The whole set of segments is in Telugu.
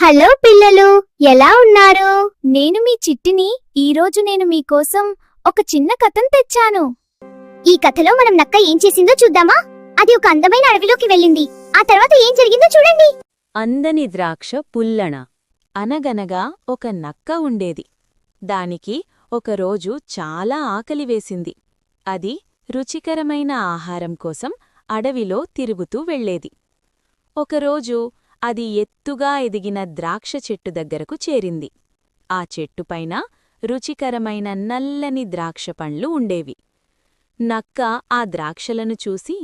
హలో పిల్లలు, ఎలా ఉన్నారు? నేను మీ చిట్టిని. ఈరోజు నేను మీకోసం ఒక చిన్న కథను తెచ్చాను. ఈ కథలో మనం నక్క ఏం చేసిందో చూద్దామా? అది ఒక అందమైన అడవిలోకి వెళ్ళింది. ఆ తర్వాత ఏం జరిగిందో చూడండి. అందని ద్రాక్ష పుల్లణ. అనగనగా ఒక నక్క ఉండేది. దానికి ఒకరోజు చాలా ఆకలివేసింది. అది రుచికరమైన ఆహారం కోసం అడవిలో తిరుగుతూ వెళ్ళేది. ఒకరోజు అది ఎత్తుగా ఎదిగిన ద్రాక్ష చెట్టు దగ్గరకు చేరింది. ఆ చెట్టుపైన రుచికరమైన నల్లని ద్రాక్ష పండ్లు ఉండేవి. నక్క ఆ ద్రాక్షలను చూసి,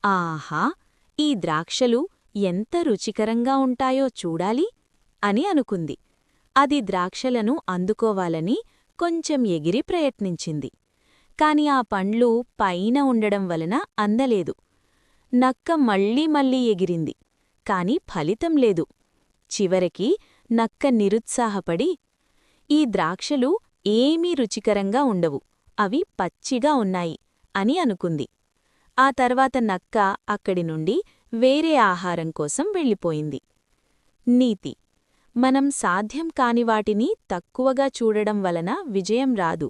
ఆహా, ఈ ద్రాక్షలు ఎంత రుచికరంగా ఉంటాయో చూడాలి అని అనుకుంది. అది ద్రాక్షలను అందుకోవాలని కొంచెం ఎగిరి ప్రయత్నించింది. కాని ఆ పండ్లు పైన ఉండడం వలన అందలేదు. నక్క మళ్ళీ ఎగిరింది, కాని ఫలితం లేదు. చివరికి నక్క నిరుత్సాహపడి, ఈ ద్రాక్షలు ఏమీ రుచికరంగా ఉండవు, అవి పచ్చిగా ఉన్నాయి అని అనుకుంది. ఆ తర్వాత నక్క అక్కడి నుండి వేరే ఆహారం కోసం వెళ్ళిపోయింది. నీతి: మనం సాధ్యం కాని వాటిని తక్కువగా చూడడం వలన విజయం రాదు.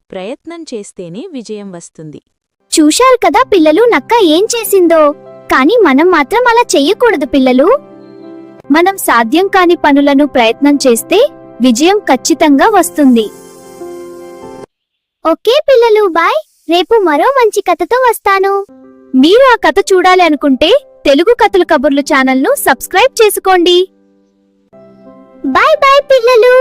ప్రయత్నం చేస్తేనే విజయం వస్తుంది. చూశారు కదా పిల్లలు, నక్క ఏం చేసిందో. కానీ మనం మాత్రం అలా చెయ్యకూడదు పిల్లలు. మనం సాధ్యం కాని పనులను ప్రయత్నం చేస్తే విజయం ఖచ్చితంగా వస్తుంది. ఓకే పిల్లలు, బాయ్. రేపు మరో మంచి కథతో వస్తాను. మీరు ఆ కథ చూడాలి అనుకుంటే తెలుగు కథలు కబుర్లు ఛానల్ను సబ్స్క్రైబ్ చేసుకోండి. బాయ్ బాయ్ పిల్లలు.